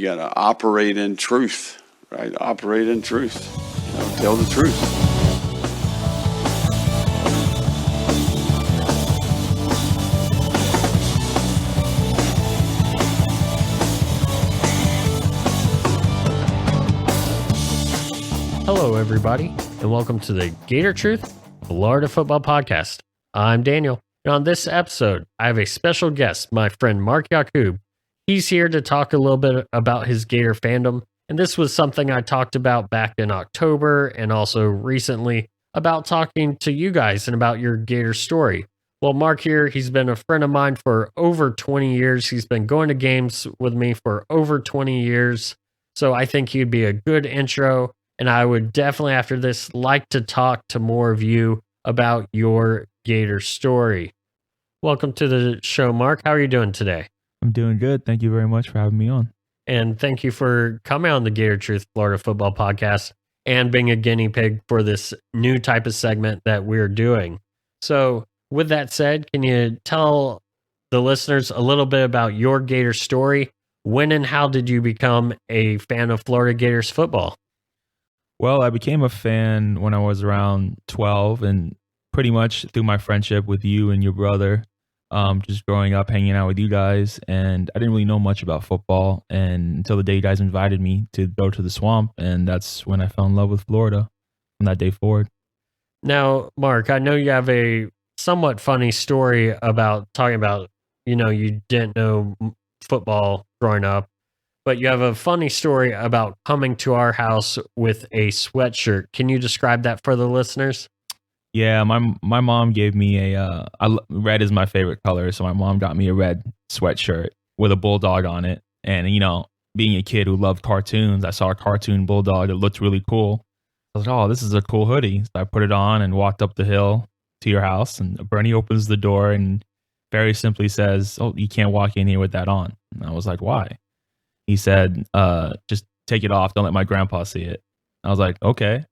you got to operate in truth, right? Operate in truth. Tell the truth. Hello, everybody, and welcome to the Gator Truth Florida Football Podcast. I'm Daniel, and on this episode, I have a special guest, my friend Mark Yakub. He's here to talk a little bit about his Gator fandom, and this was something I talked about back in October and also recently about talking to you guys and about your Gator story. Well, Mark here, he's been a friend of mine for over 20 years. He's been going to games with me for over 20 years, so I think he'd be a good intro. And I would definitely, after this, like to talk to more of you about your Gator story. Welcome to the show, Mark. How are you doing today? I'm doing good. Thank you very much for having me on. And thank you for coming on the Gator Truth Florida Football Podcast and being a guinea pig for this new type of segment that we're doing. So with that said, can you tell the listeners a little bit about your Gator story? When and how did you become a fan of Florida Gators football? Well, I became a fan when I was around 12, and pretty much through my friendship with you and your brother, just growing up, hanging out with you guys. And I didn't really know much about football until the day you guys invited me to go to the swamp. And that's when I fell in love with Florida from that day forward. Now, Mark, I know you have a somewhat funny story about talking about, you didn't know football growing up. But you have a funny story about coming to our house with a sweatshirt. Can you describe that for the listeners? Yeah, my mom gave me red is my favorite color, so my mom got me a red sweatshirt with a bulldog on it. And, being a kid who loved cartoons, I saw a cartoon bulldog that looked really cool. I was like, oh, this is a cool hoodie. So I put it on and walked up the hill to your house, and Bernie opens the door and very simply says, oh, you can't walk in here with that on. And I was like, why? He said, just take it off. Don't let my grandpa see it. I was like, okay.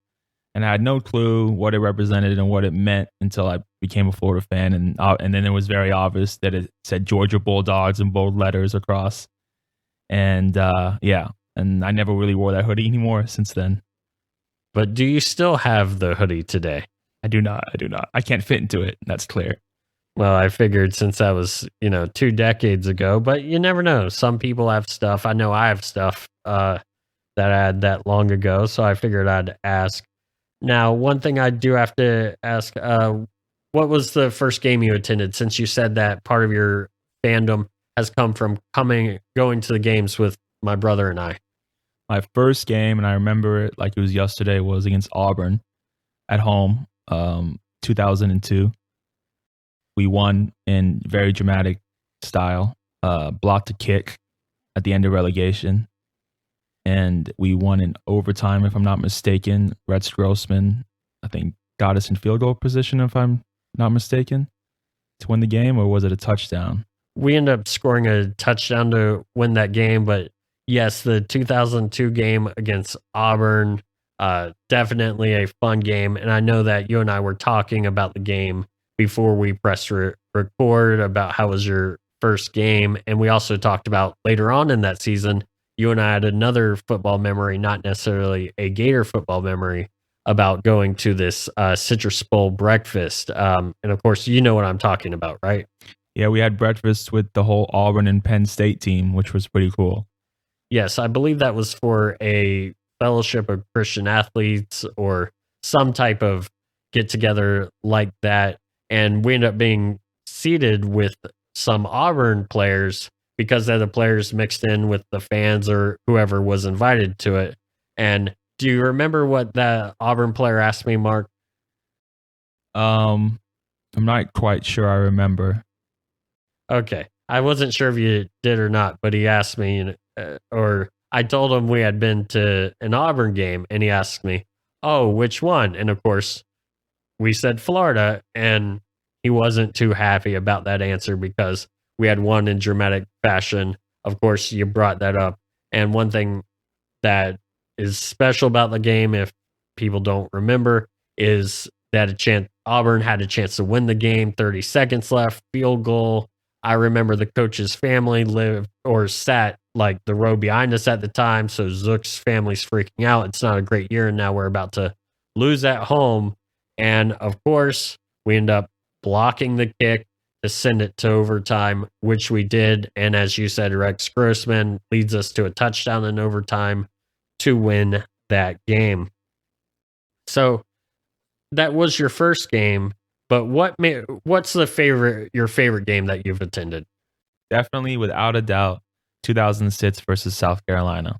And I had no clue what it represented and what it meant until I became a Florida fan. And then it was very obvious that it said Georgia Bulldogs in bold letters across. And and I never really wore that hoodie anymore since then. But do you still have the hoodie today? I do not. I can't fit into it. That's clear. Well, I figured since that was, 2 decades ago, but you never know. Some people have stuff. I know I have stuff that I had that long ago, so I figured I'd ask. Now, one thing I do have to ask, what was the first game you attended, since you said that part of your fandom has come from going to the games with my brother and I? My first game, and I remember it like it was yesterday, was against Auburn at home, 2002. We won in very dramatic style, blocked a kick at the end of relegation, and we won in overtime, if I'm not mistaken. Rex Grossman, I think, got us in field goal position, if I'm not mistaken, to win the game, or was it a touchdown? We ended up scoring a touchdown to win that game, but yes, the 2002 game against Auburn, definitely a fun game, and I know that you and I were talking about the game before we pressed record about how was your first game. And we also talked about later on in that season, you and I had another football memory, not necessarily a Gator football memory, about going to this Citrus Bowl breakfast. And of course, you know what I'm talking about, right? Yeah, we had breakfast with the whole Auburn and Penn State team, which was pretty cool. Yes, I believe that was for a fellowship of Christian athletes or some type of get together like that. And we ended up being seated with some Auburn players because they're the players mixed in with the fans or whoever was invited to it. And do you remember what that Auburn player asked me, Mark? I'm not quite sure I remember. Okay. I wasn't sure if you did or not, but he asked me, or I told him we had been to an Auburn game, and he asked me, oh, which one? And of course, we said Florida, and he wasn't too happy about that answer because we had won in dramatic fashion. Of course, you brought that up. And one thing that is special about the game, if people don't remember, is that Auburn had a chance to win the game, 30 seconds left, field goal. I remember the coach's family sat like the row behind us at the time. So Zook's family's freaking out. It's not a great year. And now we're about to lose at home. And of course, we end up blocking the kick to send it to overtime, which we did. And as you said, Rex Grossman leads us to a touchdown in overtime to win that game. So that was your first game, but what's your favorite game that you've attended? Definitely, without a doubt, 2006 versus South Carolina.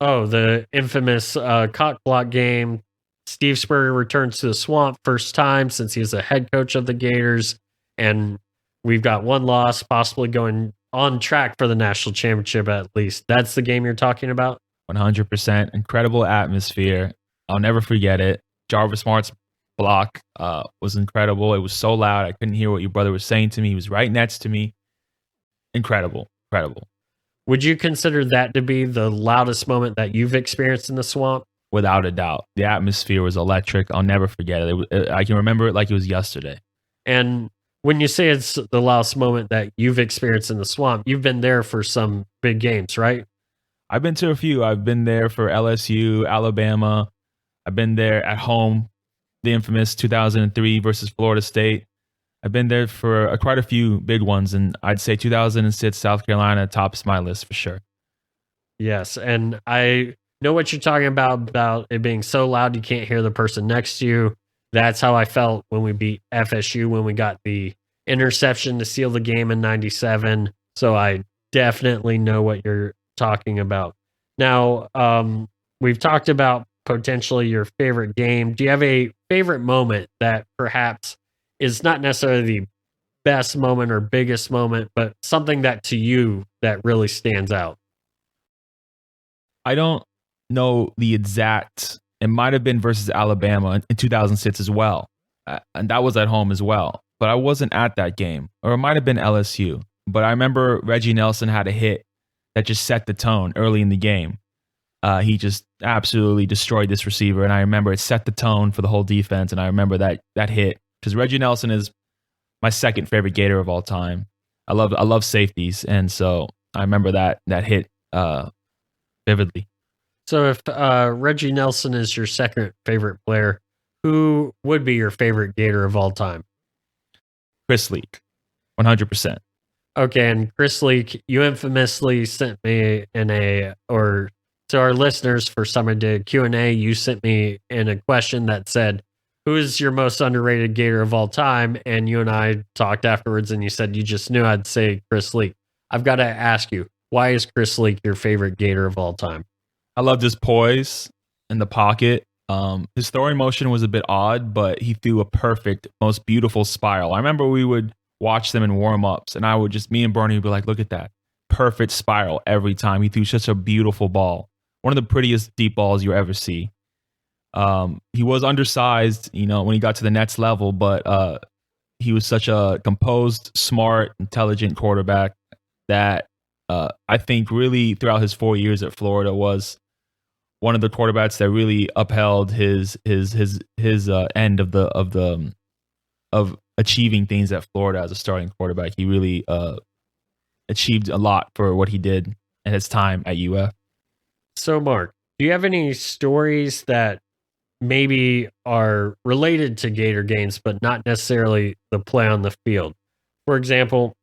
Oh, the infamous cock block game. Steve Spurrier returns to the Swamp first time since he's the head coach of the Gators, and we've got one loss, possibly going on track for the national championship at least. That's the game you're talking about? 100%. Incredible atmosphere. I'll never forget it. Jarvis Smart's block was incredible. It was so loud. I couldn't hear what your brother was saying to me. He was right next to me. Incredible. Would you consider that to be the loudest moment that you've experienced in the Swamp? Without a doubt. The atmosphere was electric. I'll never forget it. I can remember it like it was yesterday. And when you say it's the loudest moment that you've experienced in the Swamp, you've been there for some big games, right? I've been to a few. I've been there for LSU, Alabama. I've been there at home, the infamous 2003 versus Florida State. I've been there for quite a few big ones, and I'd say 2006 South Carolina tops my list for sure. Yes, and I know what you're talking about it being so loud you can't hear the person next to you. That's how I felt when we beat FSU, when we got the interception to seal the game in 97. So I definitely know what you're talking about. Now, we've talked about potentially your favorite game. Do you have a favorite moment that perhaps is not necessarily the best moment or biggest moment, but something that to you that really stands out? I don't know the exact. It might have been versus Alabama in 2006 as well. And that was at home as well. But I wasn't at that game. Or it might have been LSU. But I remember Reggie Nelson had a hit that just set the tone early in the game. He just absolutely destroyed this receiver. And I remember it set the tone for the whole defense. And I remember that hit. Because Reggie Nelson is my second favorite Gator of all time. I love safeties. And so I remember that hit vividly. So if Reggie Nelson is your second favorite player, who would be your favorite Gator of all time? Chris Leak, 100%. Okay, and Chris Leak, you infamously sent me or to our listeners for Summer Day Q&A, you sent me in a question that said, who is your most underrated Gator of all time? And you and I talked afterwards, and you said you just knew I'd say Chris Leak. I've got to ask you, why is Chris Leak your favorite Gator of all time? I loved his poise in the pocket. His throwing motion was a bit odd, but he threw a perfect, most beautiful spiral. I remember we would watch them in warm-ups, and me and Bernie would be like, look at that. Perfect spiral every time. He threw such a beautiful ball. One of the prettiest deep balls you ever see. He was undersized, when he got to the next level, but he was such a composed, smart, intelligent quarterback that I think really throughout his 4 years at Florida was one of the quarterbacks that really upheld his end of achieving things at Florida as a starting quarterback. He really achieved a lot for what he did in his time at UF. So, Mark, do you have any stories that maybe are related to Gator games, but not necessarily the play on the field? For example,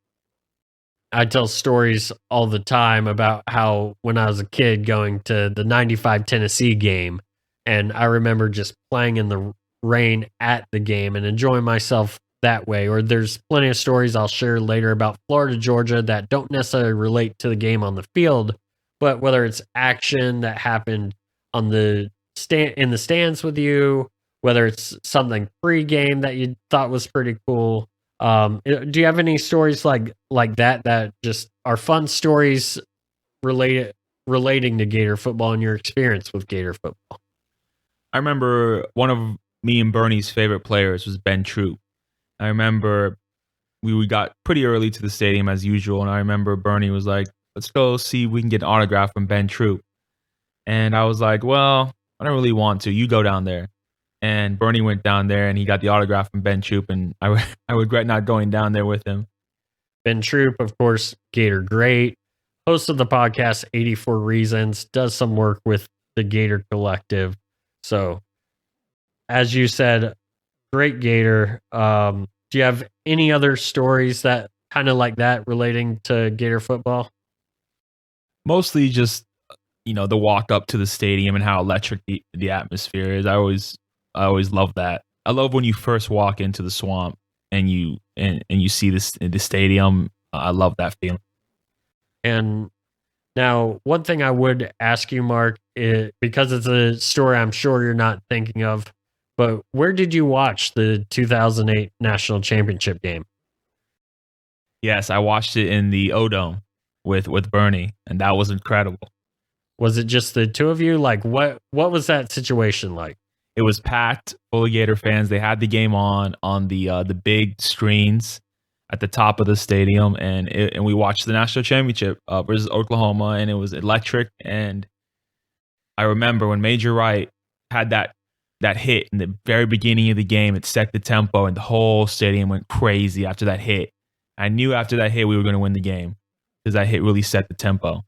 I tell stories all the time about how when I was a kid going to the 95 Tennessee game, and I remember just playing in the rain at the game and enjoying myself that way. Or there's plenty of stories I'll share later about Florida, Georgia that don't necessarily relate to the game on the field, but whether it's action that happened on the in the stands with you, whether it's something pre-game that you thought was pretty cool. Do you have any stories like that just are fun stories relating to Gator football and your experience with Gator football? I remember one of me and Bernie's favorite players was Ben Troop. I remember we got pretty early to the stadium as usual, and I remember Bernie was like, let's go see if we can get an autograph from Ben Troop. And I was like, well, I don't really want to. You go down there. And Bernie went down there and he got the autograph from Ben Troop, and I regret not going down there with him. Ben Troop, of course, Gator great, host of the podcast 84 Reasons, does some work with the Gator Collective. So, as you said, great Gator. Do you have any other stories that kind of like that relating to Gator football? Mostly just, the walk up to the stadium and how electric the atmosphere is. I always love that. I love when you first walk into the swamp and you see the stadium. I love that feeling. And now, one thing I would ask you, Mark, because it's a story I'm sure you're not thinking of, but where did you watch the 2008 national championship game? Yes, I watched it in the O-Dome with Bernie, and that was incredible. Was it just the two of you? Like, what was that situation like? It was packed, full of Gator fans. They had the game on the big screens at the top of the stadium, and we watched the national championship versus Oklahoma, and it was electric. And I remember when Major Wright had that hit in the very beginning of the game, it set the tempo, and the whole stadium went crazy after that hit. I knew after that hit we were going to win the game because that hit really set the tempo.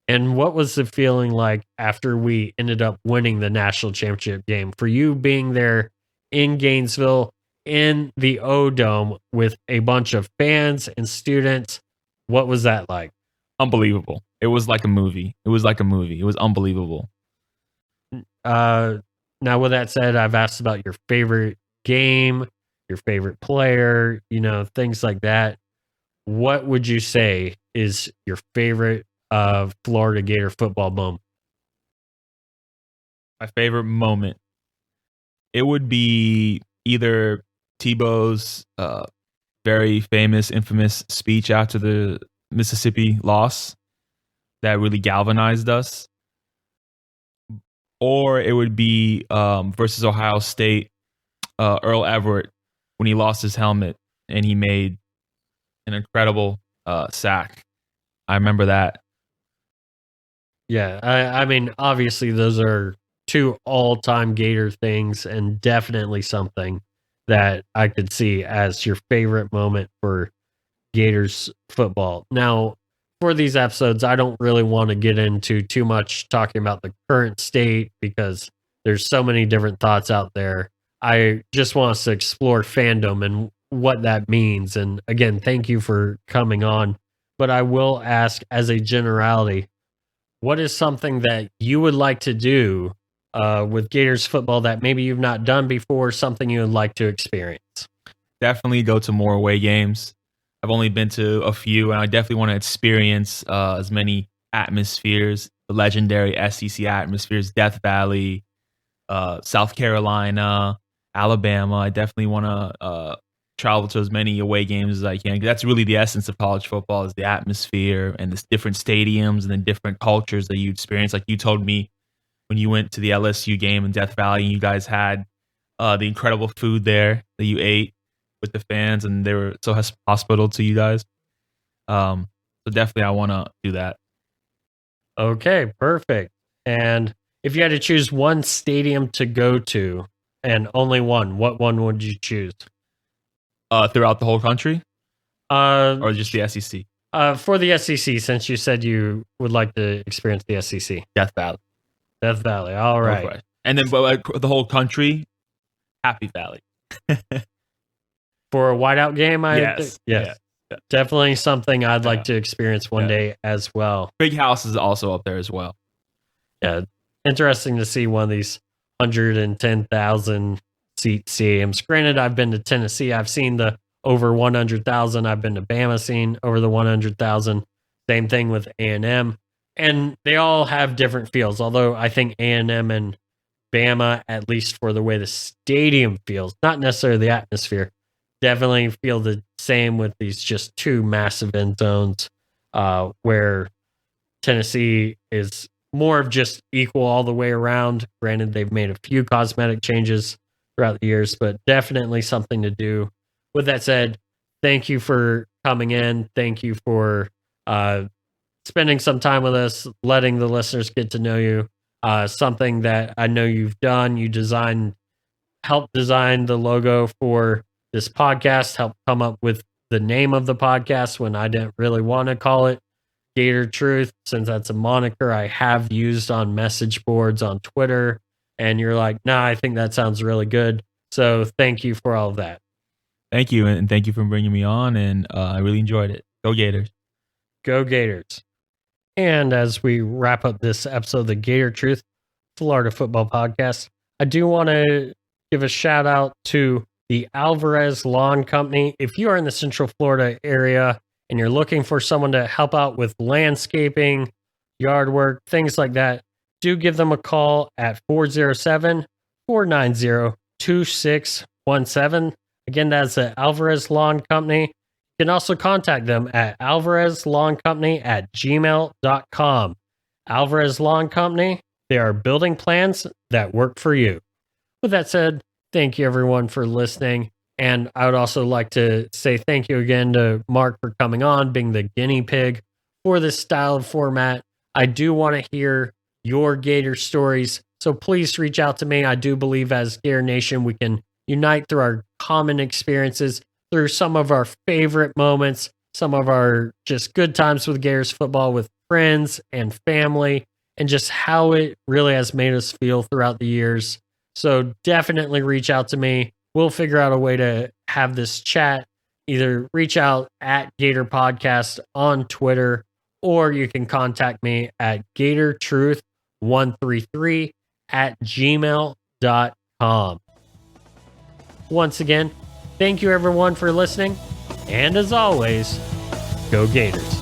And what was the feeling like after we ended up winning the national championship game for you being there in Gainesville in the O-Dome with a bunch of fans and students? What was that like? Unbelievable. It was like a movie. It was unbelievable. Now, with that said, I've asked about your favorite game, your favorite player, things like that. What would you say is your favorite Florida Gator football moment? My favorite moment, it would be either Tebow's very famous, infamous speech after the Mississippi loss that really galvanized us, or it would be versus Ohio State, Earl Everett when he lost his helmet and he made an incredible sack. I remember that. Yeah, I mean, obviously those are two all-time Gator things and definitely something that I could see as your favorite moment for Gators football. Now, for these episodes, I don't really want to get into too much talking about the current state because there's so many different thoughts out there. I just want us to explore fandom and what that means. And again, thank you for coming on. But I will ask, as a generality, what is something that you would like to do with Gators football that maybe you've not done before, something you would like to experience? Definitely go to more away games. I've only been to a few, and I definitely want to experience as many atmospheres, the legendary SEC atmospheres, Death Valley, South Carolina, Alabama. I definitely want to travel to as many away games as I can. That's really the essence of college football, is the atmosphere and the different stadiums and the different cultures that you experience. Like you told me when you went to the LSU game in Death Valley, you guys had the incredible food there that you ate with the fans, and they were so hospitable to you guys. So definitely I want to do that. Okay, perfect. And if you had to choose one stadium to go to and only one, what one would you choose? Throughout the whole country? Or just the SEC? For the SEC, since you said you would like to experience the SEC. Death Valley. Death Valley, all right. Okay. And then the whole country, Happy Valley. For a whiteout game, Yes. Yeah. Definitely something I'd like to experience one day as well. Big House is also up there as well. Yeah, interesting to see one of these 110,000 seat stadiums. Granted, I've been to Tennessee. I've seen the over 100,000. I've been to Bama, seen over the 100,000. Same thing with A&M. And they all have different feels. Although I think A&M and Bama, at least for the way the stadium feels, not necessarily the atmosphere, definitely feel the same with these just two massive end zones, where Tennessee is more of just equal all the way around. Granted, they've made a few cosmetic changes throughout the years, but definitely something to do. With that said, thank you for coming in. Thank you for spending some time with us, letting the listeners get to know you. Something that I know you've done. You helped design the logo for this podcast, helped come up with the name of the podcast when I didn't really want to call it Gator Truth, since that's a moniker I have used on message boards on Twitter. And you're like, nah, I think that sounds really good. So thank you for all of that. Thank you, and thank you for bringing me on, and I really enjoyed it. Go Gators. Go Gators. And as we wrap up this episode of the Gator Truth Florida Football Podcast, I do want to give a shout out to the Alvarez Lawn Company. If you are in the Central Florida area and you're looking for someone to help out with landscaping, yard work, things like that, do give them a call at 407-490-2617. Again, that's the Alvarez Lawn Company. You can also contact them at alvarezlawncompany@gmail.com. Alvarez Lawn Company, they are building plans that work for you. With that said, thank you everyone for listening. And I would also like to say thank you again to Mark for coming on, being the guinea pig for this style of format. I do want to hear your Gator stories, so please reach out to me. I do believe as Gator Nation, we can unite through our common experiences, through some of our favorite moments, some of our just good times with Gators football with friends and family, and just how it really has made us feel throughout the years. So definitely reach out to me. We'll figure out a way to have this chat. Either reach out at Gator Podcast on Twitter, or you can contact me at gatortruth133@gmail.com. Once again, thank you everyone for listening. And as always, go Gators.